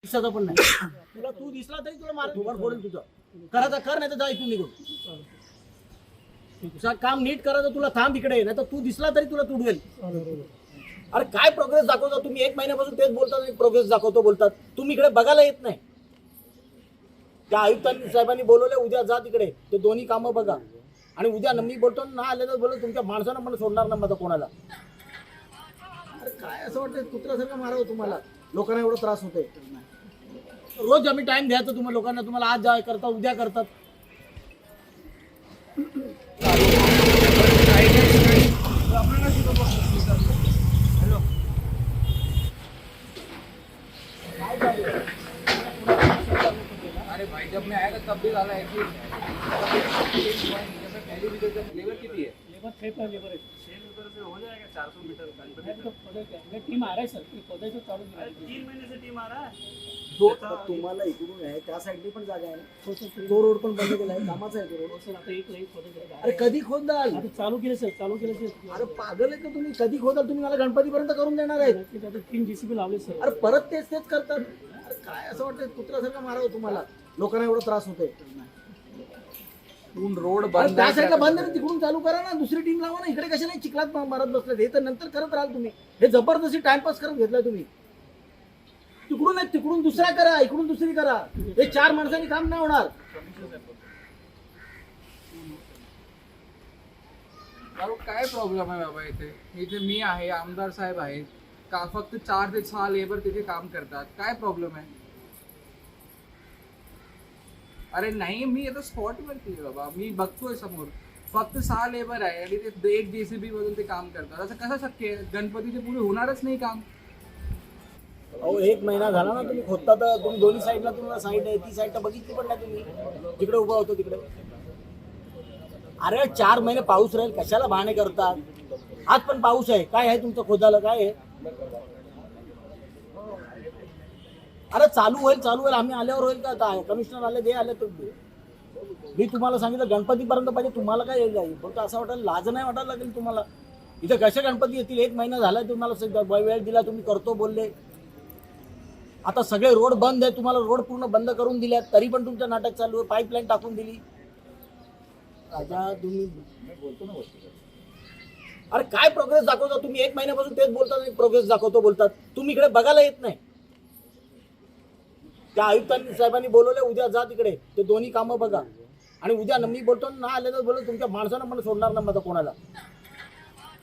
दिसत पण नाही तुला. तू दिसला तरी तुला मार धुमाड फोडेल तुझं. करायचं कर, नाही तर जा इथून निघून. तुझं काम नीट करायचं, तुला थांब इकडे, नाही तर तू दिसला तरी तुला तुडवेल. अरे काय प्रोग्रेस दाखवता तुम्ही? 1 महिन्यापासून तेच बोलतात, प्रोग्रेस दाखवतो बोलतात. तुम्ही इकडे बघायला येत नाही. त्या आयुक्तांनी साहेबांनी बोलवले, उद्या जा तिकडे, ते दोन्ही कामं बघा. आणि उद्या मी बोलतो ना आले तर बोलतो तुमच्या माणसानं पण सोडणार ना माझा कोणाला. अरे काय असं वाटतं कुत्र्यासारखं मारावं तुम्हाला? लोकांना एवढा त्रास होतोय. रोज आम्ही टाइम द्यायचं तुम्हाला, लोकांना तुम्हाला आज जा करता उद्या करतात. अरे भाई जब मैं आया था तब भी डाला है कि लेबर कितनी है? लेबर 6 पर लेबर है। 6 मीटर से हो जाएगा 400 मीटर गणपति तो पौधे क्या है? टीम आ रहा है सर, पौधे तो चालू नहीं है। 3 महीने से टीम आ रहा है। तुम्हाला इकडून आहे त्या साईडनी पण जागा आहे ना. तो रोड पण बंद केला आहे, कामाचा आहे तो रोड. सर आता एक पौधे जरा अरे कधी खोदाल? आता चालू केलं सर, चालू केलं सर. अरे पागल आहे का तुम्ही? कधी खोदाल? तुम्ही मला गणपतीपर्यंत करून देणार आहे. आता 3 JCB लावले सर. अरे परत तेच तेच करतात. अरे काय असं वाटतं कुत्र्यासारखं मारावं तुम्हाला? लोकांना एवढा त्रास होतोय. रोड अरे बंद त्या साईडला बंद आहे, तिकडून चालू करा ना. दुसरी टीम लावा ना. इकडे कशाला चिखलात मारत बसले? हे तर नंतर करत राहाल तुम्ही. हे जबरदस्ती टाइमपास करत घेतलाय तुम्ही. तिकडून नाही, तिकडून दुसरा करा, इकडून दुसरी करा. हे 4 माणसांनी काम नाही होणार. अरे काय प्रॉब्लेम आहे बाबा इथे? इथे मी आहे, आमदार साहेब आहेत का? फक्त 4 ते 6 लेबर तिथे काम करतात. काय प्रॉब्लेम आहे? अरे नाही, मी आता स्पॉट वरती आहे बाबा, मी बघतोय समोर फक्त 6 लेबर आहे आणि ते 1 JCB मधून ते काम करतात. असं कसं शक्य आहे? गणपतीचे पुढे होणारच नाही काम. अहो 1 महिना झाला ना तुम्ही खोदता, तर तुम्ही दोन्ही साईडला तुम्हाला साईड आहे, ती साईड तर बघितली पण नाही तुम्ही. जिकडे उभा होतो तिकडे. अरे 4 महिने पाऊस राहील, कशाला बहाणे करतात? आज पण पाऊस आहे. काय आहे तुमचं खोदाला? काय आहे? अरे चालू होईल, चालू होईल. आम्ही आल्यावर होईल का? आता कमिशनर आले, ते आले. तर मी तुम्हाला सांगितलं गणपतीपर्यंत पाहिजे. तुम्हाला काय येईल जाईल? फक्त असं वाटेल, लाज नाही वाटायला लागेल तुम्हाला. इथे कसे गणपती येतील? 1 महिना झाला तुम्हाला वेळ दिला, तुम्ही करतो बोलले. आता सगळे रोड बंद आहे, तुम्हाला रोड पूर्ण बंद करून दिल्यात, तरी पण तुमचं नाटक चालू आहे. पाईपलाईन टाकून दिली. राजा तुम्ही बोलतो ना. अरे काय प्रोग्रेस दाखवता तुम्ही? 1 महिन्यापासून तेच बोलतात, प्रोग्रेस दाखवतो बोलतात. तुम्ही इकडे बघायला येत नाही. त्या आयुक्तांनी साहेबांनी बोलवले, उद्या जा तिकडे, ते दोन्ही कामं बघा. आणि उद्या मी बोलतो ना आले तर बोलतो तुमच्या माणसानं पण सोडणार ना माझा कोणाला.